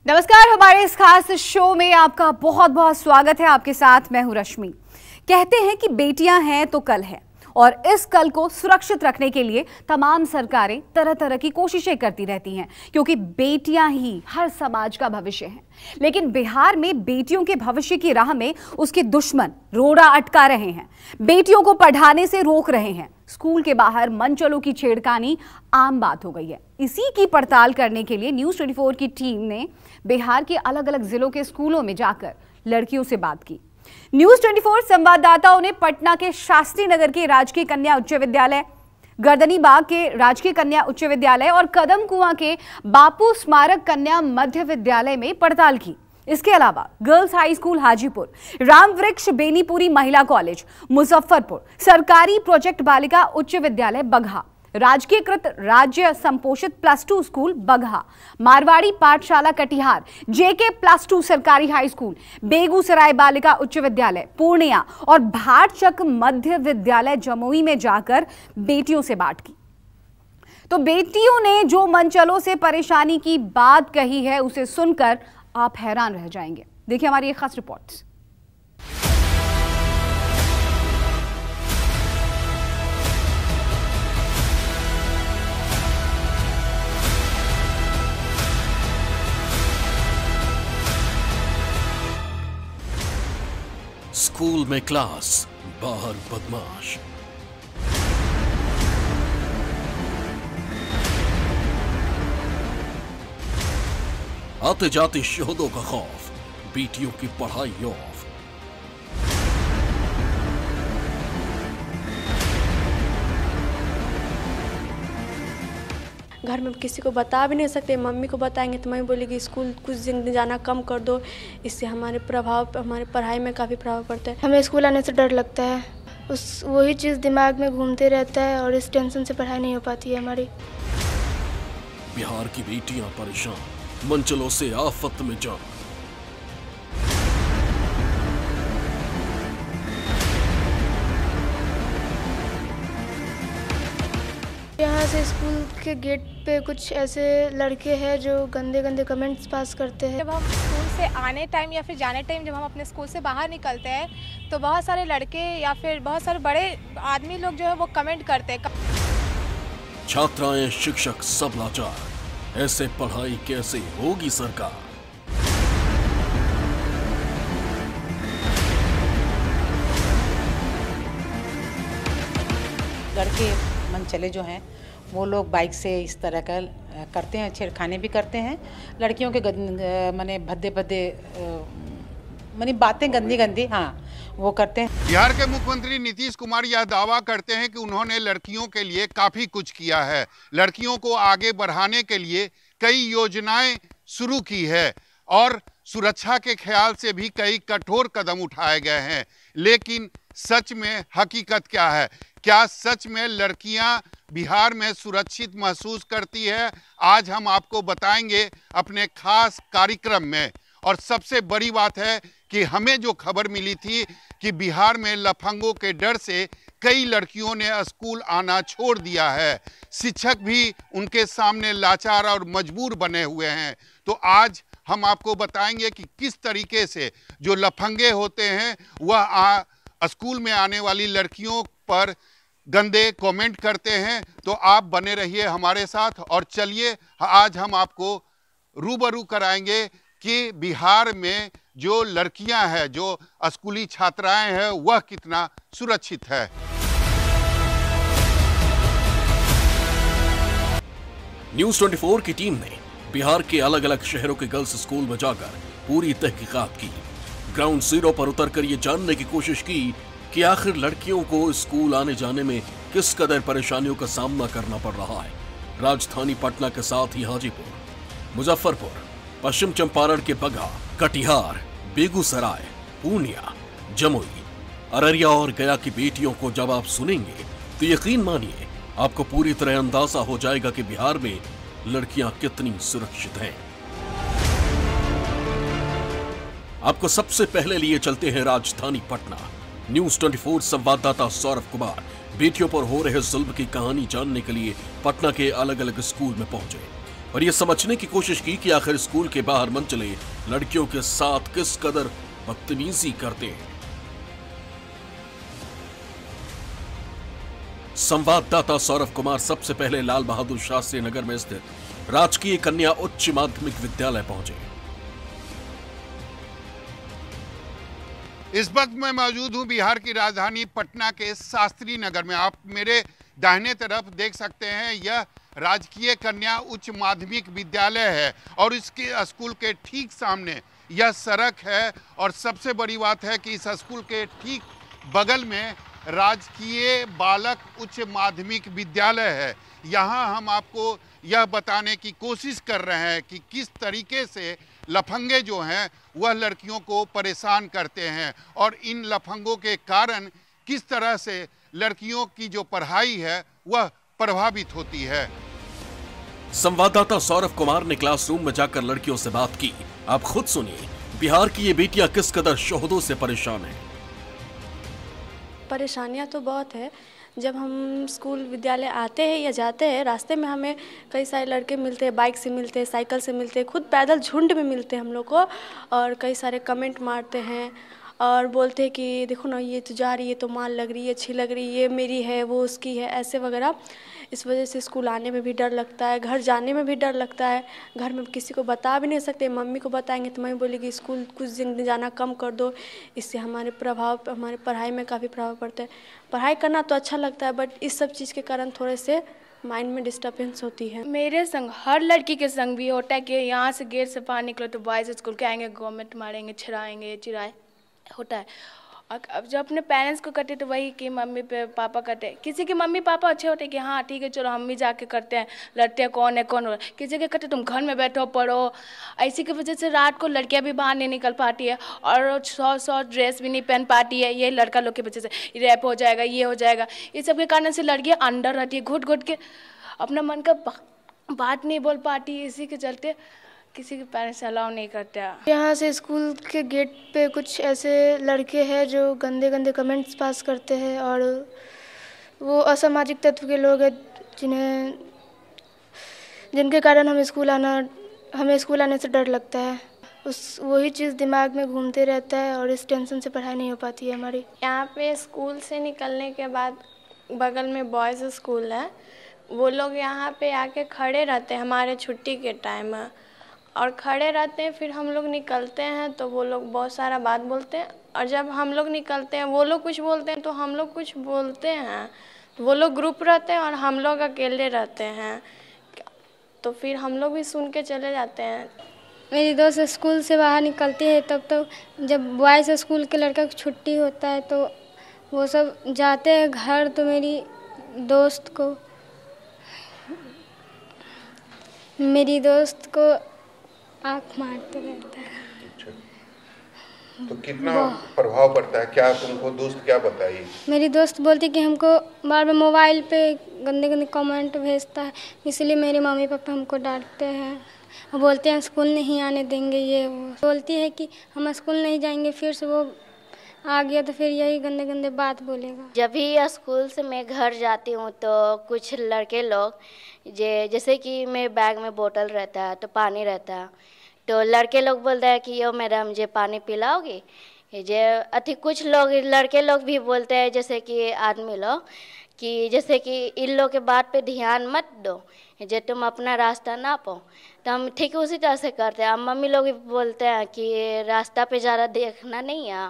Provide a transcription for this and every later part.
नमस्कार, हमारे इस खास शो में आपका बहुत बहुत स्वागत है। आपके साथ मैं हूं रश्मि। कहते हैं कि बेटियां हैं तो कल है, और इस कल को सुरक्षित रखने के लिए तमाम सरकारें तरह तरह की कोशिशें करती रहती हैं, क्योंकि बेटियां ही हर समाज का भविष्य हैं। लेकिन बिहार में बेटियों के भविष्य की राह में उसके दुश्मन रोड़ा अटका रहे हैं, बेटियों को पढ़ाने से रोक रहे हैं। स्कूल के बाहर मनचलों की छेड़खानी आम बात हो गई है। इसी की पड़ताल करने के लिए न्यूज़ 24 की टीम ने बिहार के अलग अलग जिलों के स्कूलों में जाकर लड़कियों से बात की। न्यूज़ 24 संवाददाताओं ने पटना के शास्त्री नगर के राजकीय कन्या उच्च विद्यालय, गर्दनीबाग के राजकीय कन्या उच्च विद्यालय और कदम कुआं के बापू स्मारक कन्या मध्य विद्यालय में पड़ताल की। इसके अलावा girls high school Hajipur, Ramvriksh Benipuri महिला कॉलेज मुजफ्फरपुर, सरकारी प्रोजेक्ट बालिका उच्च विद्यालय बगहा, राजकीयकृत राज्य संपोषित +2 स्कूल बगहा, मारवाड़ी पाठशाला कटिहार, जेके +2 सरकारी हाई स्कूल, बेगूसराय बालिका उच्च विद्यालय पूर्णिया और भाटचक मध्य विद्यालय जमुई में जाकर बेटियों से बात की। तो बेटियों ने जो मनचलों से परेशानी की बात कही है, उसे सुनकर आप हैरान रह जाएंगे। देखिए हमारी ये खास रिपोर्ट। स्कूल में क्लास, बाहर बदमाश। आते जाते शोहदों का खौफ, बेटियों की पढ़ाई ऑफ। घर में किसी को बता भी नहीं सकते। मम्मी को बताएंगे तो मम्मी बोलेगी स्कूल कुछ दिन जाना कम कर दो, इससे हमारे पढ़ाई में काफ़ी प्रभाव पड़ता है। हमें स्कूल आने से डर लगता है, वही चीज़ दिमाग में घूमते रहता है और इस टेंशन से पढ़ाई नहीं हो पाती है हमारी। बिहार की बेटियां परेशान, मनचलों से आफत में जान। यहाँ से स्कूल के गेट पे कुछ ऐसे लड़के हैं जो गंदे गंदे कमेंट्स पास करते हैं। जब हम स्कूल से आने टाइम या फिर जाने टाइम जब हम अपने स्कूल से बाहर निकलते हैं तो बहुत सारे लड़के या फिर बहुत सारे बड़े आदमी लोग जो है वो कमेंट करते हैं। छात्राएं, शिक्षक सब लाचार। ऐसे पढ़ाई कैसे होगी सरकार? लड़के मनचले जो हैं वो लोग बाइक से इस तरह का करते हैं, छेड़खानी भी करते हैं। लड़कियों के माने भद्दे माने बातें गंदी गंदी वो करते हैं। बिहार के मुख्यमंत्री नीतीश कुमार यह दावा करते हैं कि उन्होंने लड़कियों के लिए काफी कुछ किया है। लड़कियों को आगे बढ़ाने के लिए कई योजनाएं शुरू की है और सुरक्षा के ख्याल से भी कई कठोर कदम उठाए गए हैं। लेकिन सच में हकीकत क्या है? क्या सच में लड़कियां बिहार में सुरक्षित महसूस करती है? आज हम आपको बताएंगे अपने खास कार्यक्रम में। और सबसे बड़ी बात है कि हमें जो खबर मिली थी कि बिहार में लफंगों के डर से कई लड़कियों ने स्कूल आना छोड़ दिया है। शिक्षक भी उनके सामने लाचार और मजबूर बने हुए हैं। तो आज हम आपको बताएंगे कि किस तरीके से जो लफंगे होते हैं वह स्कूल में आने वाली लड़कियों पर गंदे कमेंट करते हैं। तो आप बने रहिए हमारे साथ और चलिए आज हम आपको रूबरू कराएंगे कि बिहार में जो लड़कियां हैं, जो स्कूली छात्राएं हैं, वह कितना सुरक्षित है। न्यूज़ 24 की टीम ने बिहार के अलग अलग शहरों के गर्ल्स स्कूल में जाकर पूरी तहकीकात की। ग्राउंड जीरो पर उतरकर ये जानने की कोशिश की कि आखिर लड़कियों को स्कूल आने जाने में किस कदर परेशानियों का सामना करना पड़ रहा है। राजधानी पटना के साथ ही हाजीपुर, मुजफ्फरपुर, पश्चिम चंपारण के बगहा, कटिहार, बेगूसराय, पूर्णिया, जमुई, अररिया और गया की बेटियों को जब आप सुनेंगे तो यकीन मानिए आपको पूरी तरह अंदाजा हो जाएगा कि बिहार में लड़कियां कितनी सुरक्षित हैं। आपको सबसे पहले लिए चलते हैं राजधानी पटना। न्यूज़ 24 संवाददाता सौरभ कुमार बेटियों पर हो रहे जुल्म की कहानी जानने के लिए पटना के अलग अलग स्कूल में पहुंचे। और ये समझने की कोशिश की कि आखिर स्कूल के बाहर मनचले लड़कियों के साथ किस कदर बदतमीजी करते हैं। संवाददाता सौरभ कुमार सबसे पहले लाल बहादुर शास्त्री नगर में स्थित राजकीय कन्या उच्च माध्यमिक विद्यालय पहुंचे। इस वक्त मैं मौजूद हूं बिहार की राजधानी पटना के शास्त्री नगर में। आप मेरे दाहिने तरफ देख सकते हैं, यह राजकीय कन्या उच्च माध्यमिक विद्यालय है और इसके स्कूल के ठीक सामने यह सड़क है। और सबसे बड़ी बात है कि इस स्कूल के ठीक बगल में राजकीय बालक उच्च माध्यमिक विद्यालय है। यहाँ हम आपको यह बताने की कोशिश कर रहे हैं कि किस तरीके से लफंगे जो हैं वह लड़कियों को परेशान करते हैं और इन लफंगों के कारण किस तरह से लड़कियों की जो पढ़ाई है वह प्रभावित होती है। संवाददाता सौरभ कुमार ने क्लासरूम में जाकर लड़कियों से बात की। आप खुद सुनिए बिहार की ये बेटियां किस कदर शोहदों से परेशान हैं। परेशानियां तो बहुत है। जब हम स्कूल विद्यालय आते हैं या जाते हैं, रास्ते में हमें कई सारे लड़के मिलते हैं, बाइक से मिलते हैं, साइकिल से मिलते हैं, खुद पैदल झुंड में मिलते हैं हम लोग को और कई सारे कमेंट मारते हैं और बोलते हैं कि देखो ना ये तो जा रही है, तो माल लग रही है, अच्छी लग रही है, ये मेरी है, वो उसकी है, ऐसे वगैरह। इस वजह से स्कूल आने में भी डर लगता है, घर जाने में भी डर लगता है। घर में किसी को बता भी नहीं सकते, मम्मी को बताएंगे तो मम्मी बोलेगी स्कूल कुछ दिन जाना कम कर दो। इससे हमारे पढ़ाई में काफ़ी प्रभाव पड़ता है। पढ़ाई करना तो अच्छा लगता है बट इस सब चीज़ के कारण थोड़े से माइंड में डिस्टर्बेंस होती है। मेरे संग हर लड़की के संग भी होता है कि यहाँ से गेट से बाहर निकलो तो बॉयज़ स्कूल के आएंगे, गवर्नमेंट मारेंगे, छिड़ाएंगे, चिराए होता है। और अब जब अपने पेरेंट्स को करते तो वही कि मम्मी पापा करते। किसी के मम्मी पापा अच्छे होते कि हाँ ठीक है चलो हम भी जाके करते हैं, लड़ते हैं कौन है कौन हो। किसी के करते तुम घर में बैठो पढ़ो। ऐसी की वजह से रात को लड़कियां भी बाहर नहीं निकल पाती है और सौ ड्रेस भी नहीं पहन पाती है। ये लड़का लोग की वजह से रैप हो जाएगा, ये हो जाएगा। इस सब के कारण से लड़कियाँ अंदर रहती है, घुट घुट के अपना मन का बात नहीं बोल पाती। इसी के चलते किसी के पेरेंट्स अलाउ नहीं करते। यहाँ से स्कूल के गेट पे कुछ ऐसे लड़के हैं जो गंदे गंदे कमेंट्स पास करते हैं और वो असामाजिक तत्व के लोग हैं जिनके कारण हमें स्कूल आने से डर लगता है। वही चीज़ दिमाग में घूमते रहता है और इस टेंशन से पढ़ाई नहीं हो पाती है हमारी। यहाँ पे स्कूल से निकलने के बाद बगल में बॉयज़ स्कूल है, वो लोग यहाँ पे आके खड़े रहते हैं हमारे छुट्टी के टाइम और खड़े रहते हैं। फिर हम लोग निकलते हैं तो वो लोग बहुत सारा बात बोलते हैं और जब हम लोग निकलते हैं वो लोग कुछ बोलते हैं तो हम लोग कुछ बोलते हैं। तो वो लोग ग्रुप रहते हैं और हम लोग अकेले रहते हैं, तो फिर हम लोग भी सुन के चले जाते हैं। मेरी दोस्त स्कूल से बाहर निकलती है तब तो जब बॉयज़ स्कूल के लड़का की छुट्टी होता है तो वो सब जाते हैं घर, तो मेरी दोस्त को आँख मारते रहता है। अच्छा। तो कितना प्रभाव पड़ता है? क्या तुमको दोस्त क्या बताई? मेरी दोस्त बोलती कि हमको बार बार मोबाइल पे गंदे गंदे कमेंट भेजता है, इसलिए मेरे मम्मी पापा हमको डांटते हैं और बोलते हैं स्कूल नहीं आने देंगे। ये वो बोलती है कि हम स्कूल नहीं जाएंगे, फिर से वो आ गया तो फिर यही गंदे गंदे बात बोलेगा। जब भी स्कूल से मैं घर जाती हूँ तो कुछ लड़के लोग जैसे कि मेरे बैग में बोतल रहता है तो पानी रहता है, तो लड़के लोग बोलते हैं कि यो मैडम मुझे पानी पिलाओगी। कुछ लोग लड़के लोग भी बोलते हैं जैसे कि आदमी लोग कि जैसे कि इन लोग के बात पे ध्यान मत दो, जो तुम अपना रास्ता ना पाओ। तो हम ठीक उसी तरह से करते हैं। मम्मी लोग भी बोलते हैं कि रास्ता पे ज़्यादा देखना नहीं है,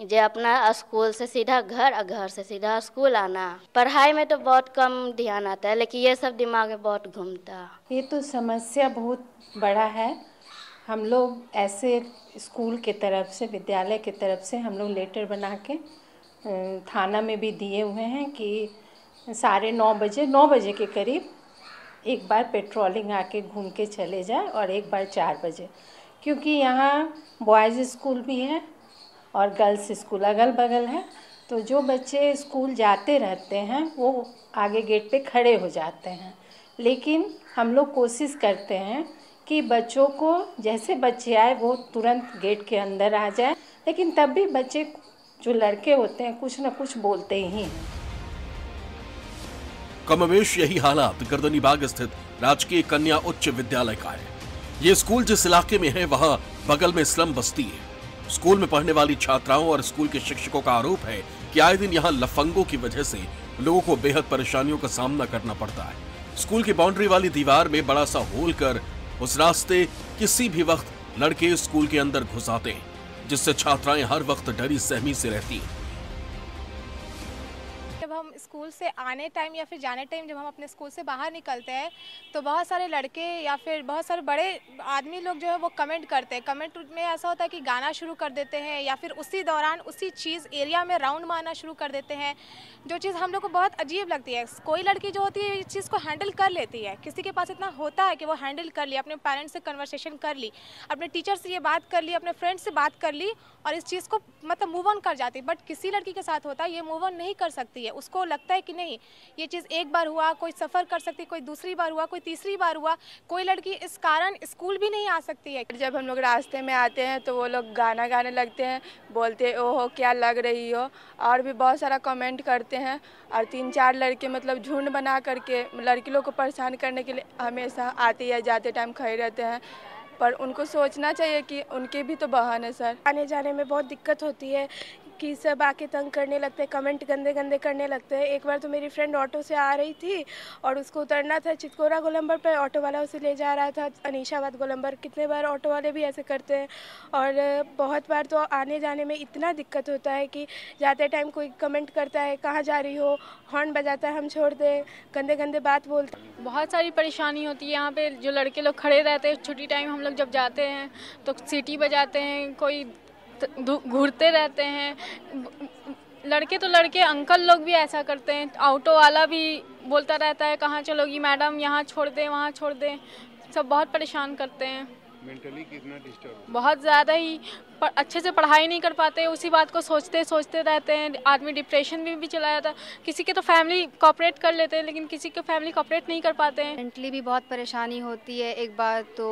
जो अपना स्कूल से सीधा घर और घर से सीधा स्कूल आना। पढ़ाई में तो बहुत कम ध्यान आता है, लेकिन ये सब दिमाग में बहुत घूमता है। ये तो समस्या बहुत बड़ा है। हम लोग ऐसे स्कूल के तरफ से, विद्यालय के तरफ से हम लोग लेटर बना के थाना में भी दिए हुए हैं कि 9:30 बजे के करीब एक बार पेट्रोलिंग आके घूम के चले जाए और एक बार 4 बजे, क्योंकि यहाँ बॉयज़ स्कूल भी है और गर्ल्स स्कूल अगल बगल है। तो जो बच्चे स्कूल जाते रहते हैं वो आगे गेट पे खड़े हो जाते हैं, लेकिन हम लोग कोशिश करते हैं कि बच्चों को जैसे बच्चे आए वो तुरंत गेट के अंदर आ जाए, लेकिन तब भी बच्चे जो लड़के होते हैं कुछ ना कुछ बोलते ही हैं। कमोवेश यही हालात गर्दनी बाग स्थित राजकीय कन्या उच्च विद्यालय का है। ये स्कूल जिस इलाके में है वहां बगल में स्लम बस्ती है। स्कूल में पढ़ने वाली छात्राओं और स्कूल के शिक्षकों का आरोप है कि आए दिन यहाँ लफंगों की वजह से लोगों को बेहद परेशानियों का सामना करना पड़ता है। स्कूल की बाउंड्री वाली दीवार में बड़ा सा होल कर उस रास्ते किसी भी वक्त लड़के स्कूल के अंदर घुस आते हैं, जिससे छात्राएं हर वक्त डरी सहमी से रहती हैं। जब हम स्कूल से आने टाइम या फिर जाने टाइम जब हम अपने स्कूल से बाहर निकलते हैं तो बहुत सारे लड़के या फिर बहुत सारे बड़े आदमी लोग जो है वो कमेंट करते हैं। कमेंट में ऐसा होता है कि गाना शुरू कर देते हैं या फिर उसी दौरान उसी चीज़ एरिया में राउंड मारना शुरू कर देते हैं, जो चीज़ हम लोग को बहुत अजीब लगती है। कोई लड़की जो होती है इस चीज़ को हैंडल कर लेती है, किसी के पास इतना होता है कि वो हैंडल कर लिया, अपने पेरेंट्स से कन्वर्सेशन कर ली, अपने टीचर से ये बात कर ली, अपने फ्रेंड से बात कर ली और इस चीज़ को मतलब मूव ऑन कर जाती है। बट किसी लड़की के साथ होता है ये मूव ऑन नहीं कर सकती है। उसको लगता है कि नहीं, ये चीज़ एक बार हुआ, कोई सफ़र कर सकती है, कोई दूसरी बार हुआ, कोई तीसरी बार हुआ, कोई लड़की इस कारण स्कूल भी नहीं आ सकती है। जब हम लोग रास्ते में आते हैं तो वो लोग गाना गाने लगते हैं, बोलते ओहो क्या लग रही हो, और भी बहुत सारा कमेंट करते हैं। और 3-4 लड़के मतलब झुंड बना करके लड़की लोग को परेशान करने के लिए हमेशा आते या जाते टाइम खड़े रहते हैं। पर उनको सोचना चाहिए कि उनके भी तो बहन है सर। आने जाने में बहुत दिक्कत होती है कि सब आके तंग करने लगते हैं, कमेंट गंदे गंदे करने लगते हैं। एक बार तो मेरी फ्रेंड ऑटो से आ रही थी और उसको उतरना था चितकोरा गोलंबर पर, ऑटो वाला उसे ले जा रहा था अनीशाबाद गोलंबर। कितने बार ऑटो वाले भी ऐसे करते हैं और बहुत बार तो आने जाने में इतना दिक्कत होता है कि जाते टाइम कोई कमेंट करता है कहाँ जा रही हो, हॉर्न बजाता है हम छोड़ दें, गंदे गंदे बात बोलते हैं। बहुत सारी परेशानी होती है यहाँ पे। जो लड़के लोग खड़े रहते हैं छुट्टी टाइम हम लोग जब जाते हैं तो सीटी बजाते हैं, कोई घूरते रहते हैं। लड़के तो लड़के, अंकल लोग भी ऐसा करते हैं। ऑटो वाला भी बोलता रहता है कहाँ चलोगी मैडम, यहाँ छोड़ दें वहाँ छोड़ दें। सब बहुत परेशान करते हैं। मेंटली कितना डिस्टर्ब, बहुत ज़्यादा ही। पर अच्छे से पढ़ाई नहीं कर पाते, उसी बात को सोचते सोचते रहते हैं। आदमी डिप्रेशन में भी चला जाता है। किसी के तो फैमिली कोऑपरेट कर लेते हैं लेकिन किसी के फैमिली कोऑपरेट नहीं कर पाते हैं। मेंटली भी बहुत परेशानी होती है। एक बार तो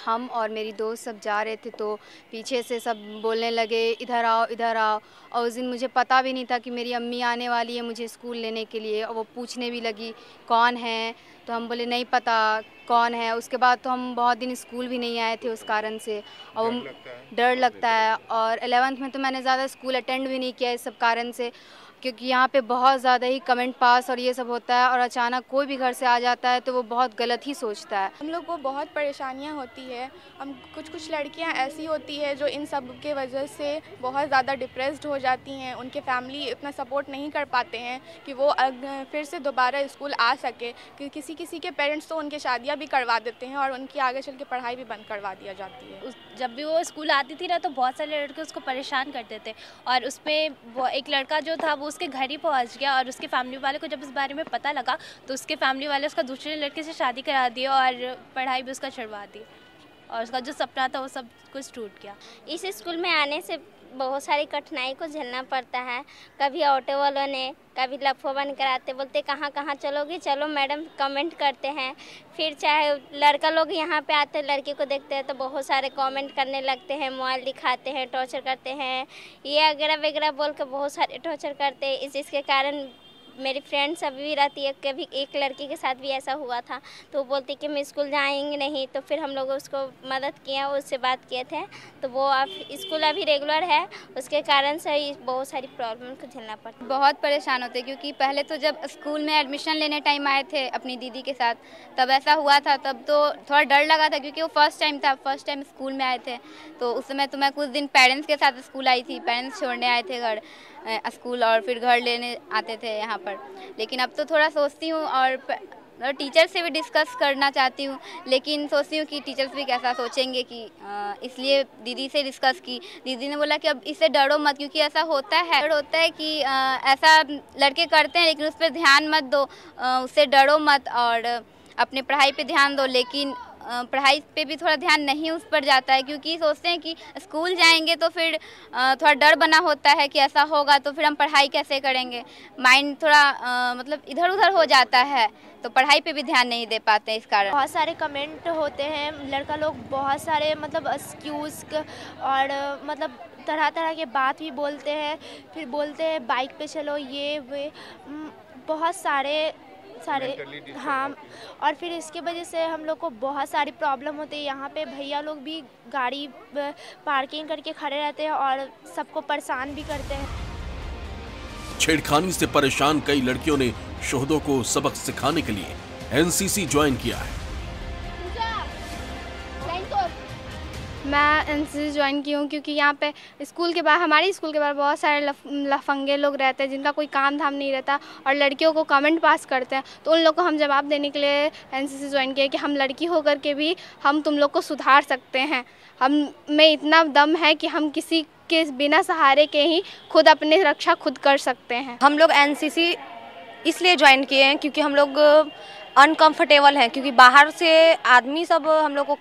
हम और मेरी दोस्त सब जा रहे थे तो पीछे से सब बोलने लगे इधर आओ इधर आओ, और उस दिन मुझे पता भी नहीं था कि मेरी अम्मी आने वाली है मुझे स्कूल लेने के लिए। और वो पूछने भी लगी कौन है, तो हम बोले नहीं पता कौन है। उसके बाद तो हम बहुत दिन स्कूल भी नहीं आए थे उस कारण से, और डर लगता है। और 11th में तो मैंने ज़्यादा स्कूल अटेंड भी नहीं किया इस सब कारण से, क्योंकि यहाँ पे बहुत ज़्यादा ही कमेंट पास और ये सब होता है। और अचानक कोई भी घर से आ जाता है तो वो बहुत गलत ही सोचता है। हम लोग को बहुत परेशानियाँ होती है। हम कुछ लड़कियाँ ऐसी होती है जो इन सब के वजह से बहुत ज़्यादा डिप्रेस्ड हो जाती हैं। उनके फैमिली इतना सपोर्ट नहीं कर पाते हैं कि वो फिर से दोबारा स्कूल आ सके। कि किसी के पेरेंट्स तो उनके शादियाँ भी करवा देते हैं और उनकी आगे चल के पढ़ाई भी बंद करवा दिया जाती है। जब भी वो स्कूल आती थी ना तो बहुत सारे लड़के उसको परेशान करते थे, और उस पर वो एक लड़का जो था वो उसके घर ही पहुंच गया। और उसके फैमिली वाले को जब इस बारे में पता लगा तो उसके फैमिली वाले उसका दूसरे लड़के से शादी करा दी और पढ़ाई भी उसका छुड़वा दी, और उसका जो सपना था वो सब कुछ टूट गया। इस स्कूल में आने से बहुत सारी कठिनाई को झेलना पड़ता है। कभी ऑटो वालों ने, कभी लफोबन कराते, बोलते कहाँ कहाँ चलोगी, चलो मैडम कमेंट करते हैं। फिर चाहे लड़का लोग यहाँ पे आते हैं, लड़के को देखते हैं तो बहुत सारे कमेंट करने लगते हैं, मोबाइल दिखाते हैं, टॉर्चर करते हैं, ये वगैरह वगैरह बोल कर बहुत सारे टॉर्चर करते हैं। इसके कारण मेरी फ्रेंड सब भी रहती है। कभी एक लड़की के साथ भी ऐसा हुआ था तो वो बोलती कि मैं स्कूल जाएंगे नहीं, तो फिर हम लोग उसको मदद किया, उससे बात किए थे तो वो अब स्कूल अभी रेगुलर है। उसके कारण से बहुत सारी प्रॉब्लम को झेलना पड़ता। बहुत परेशान होते क्योंकि पहले तो जब स्कूल में एडमिशन लेने टाइम आए थे अपनी दीदी के साथ तब ऐसा हुआ था, तब तो थोड़ा डर लगा था क्योंकि वो फर्स्ट टाइम स्कूल में आए थे। तो उस समय तो मैं कुछ दिन पेरेंट्स के साथ स्कूल आई थी, पेरेंट्स छोड़ने आए थे घर स्कूल और फिर घर लेने आते थे यहाँ पर। लेकिन अब तो थोड़ा सोचती हूँ और टीचर से भी डिस्कस करना चाहती हूँ, लेकिन सोचती हूँ कि टीचर्स भी कैसा सोचेंगे कि इसलिए दीदी से डिस्कस की। दीदी ने बोला कि अब इससे डरो मत, क्योंकि ऐसा होता है कि ऐसा लड़के करते हैं लेकिन उस पर ध्यान मत दो, उससे डरो मत और अपने पढ़ाई पे ध्यान दो। लेकिन पढ़ाई पे भी थोड़ा ध्यान नहीं उस पर जाता है क्योंकि सोचते हैं कि स्कूल जाएंगे तो फिर थोड़ा डर बना होता है कि ऐसा होगा तो फिर हम पढ़ाई कैसे करेंगे। माइंड थोड़ा मतलब इधर उधर हो जाता है तो पढ़ाई पे भी ध्यान नहीं दे पाते हैं इस कारण। बहुत सारे कमेंट होते हैं, लड़का लोग बहुत सारे मतलब एक्सक्यूज़ और मतलब तरह तरह के बात भी बोलते हैं। फिर बोलते हैं बाइक पे चलो, ये वे बहुत सारे सारे, हाँ, और फिर इसके वजह से हम लोग को बहुत सारी प्रॉब्लम होती है। यहाँ पे भैया लोग भी गाड़ी पार्किंग करके खड़े रहते हैं और सबको परेशान भी करते हैं। छेड़खानी से परेशान कई लड़कियों ने शोहदों को सबक सिखाने के लिए एनसीसी ज्वाइन किया है। मैं एनसीसी ज्वाइन की हूँ क्योंकि यहाँ पे स्कूल के बाहर, हमारे स्कूल के बाहर बहुत सारे लफंगे लोग रहते हैं जिनका कोई काम धाम नहीं रहता और लड़कियों को कमेंट पास करते हैं। तो उन लोग को हम जवाब देने के लिए एनसीसी ज्वाइन किया कि हम लड़की होकर के भी हम तुम लोग को सुधार सकते हैं। हम में इतना दम है कि हम किसी के बिना सहारे के ही खुद अपनी रक्षा खुद कर सकते हैं। हम लोग एनसीसी इसलिए ज्वाइन किए हैं क्योंकि हम लोग अनकंफर्टेबल हैं, क्योंकि बाहर से आदमी सब हम लोग को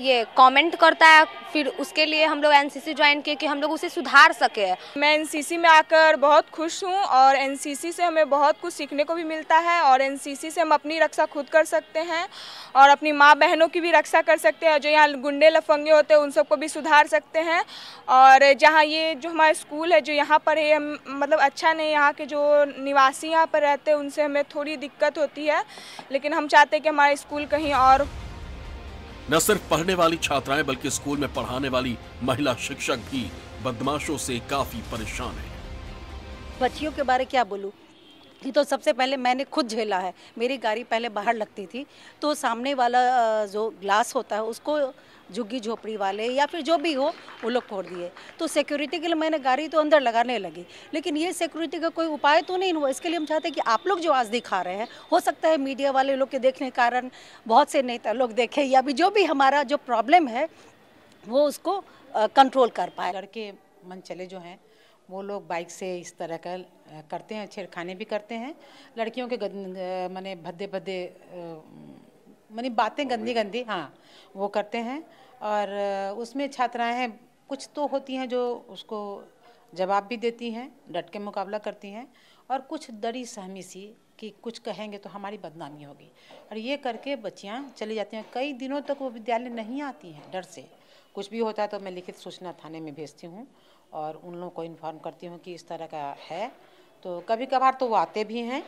ये कमेंट करता है, फिर उसके लिए हम लोग एनसीसी ज्वाइन किए कि हम लोग उसे सुधार सके। मैं एनसीसी में आकर बहुत खुश हूँ और एनसीसी से हमें बहुत कुछ सीखने को भी मिलता है और एनसीसी से हम अपनी रक्षा खुद कर सकते हैं और अपनी माँ बहनों की भी रक्षा कर सकते हैं। जो यहाँ गुंडे लफंगे होते हैं उन सबको भी सुधार सकते हैं। और जहाँ ये जो हमारा स्कूल है जो यहाँ पर है, मतलब अच्छा नहीं, यहाँ के जो निवासी यहाँ पर रहते हैं उनसे हमें थोड़ी दिक्कत होती है, लेकिन हम चाहते हैं कि हमारा स्कूल कहीं और। न सिर्फ पढ़ने वाली छात्राएं बल्कि स्कूल में पढ़ाने वाली महिला शिक्षक भी बदमाशों से काफी परेशान हैं। बच्चियों के बारे क्या बोलूं, ये तो सबसे पहले मैंने खुद झेला है। मेरी गाड़ी पहले बाहर लगती थी तो सामने वाला जो ग्लास होता है उसको झुग्गी झोपड़ी वाले या फिर जो भी हो वो लोग तोड़ दिए। तो सिक्योरिटी के लिए मैंने गाड़ी तो अंदर लगाने लगी, लेकिन ये सिक्योरिटी का कोई उपाय तो नहीं हुआ। इसके लिए हम चाहते हैं कि आप लोग जो आज दिखा रहे हैं, हो सकता है मीडिया वाले लोग के देखने के कारण बहुत से नेता लोग देखें या भी जो भी हमारा जो प्रॉब्लम है वो उसको कंट्रोल कर पाए। लड़के मनचले जो हैं वो लोग बाइक से इस तरह का करते हैं, छेड़खानी भी करते हैं। लड़कियों के माने भद्दे माने बातें गंदी, हाँ, वो करते हैं। और उसमें छात्राएं हैं कुछ तो होती हैं जो उसको जवाब भी देती हैं, डट के मुकाबला करती हैं, और कुछ डरी सहमी सी कि कुछ कहेंगे तो हमारी बदनामी होगी, और ये करके बच्चियां चली जाती हैं। कई दिनों तक वो विद्यालय नहीं आती हैं डर से। कुछ भी होता है तो मैं लिखित सूचना थाने में भेजती हूँ और उन लोगों को इन्फॉर्म करती हूँ कि इस तरह का है। तो कभी कभार तो वो आते भी हैं,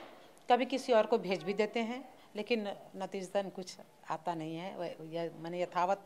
कभी किसी और को भेज भी देते हैं, लेकिन नतीजतन कुछ आता नहीं है। मैंने यथावत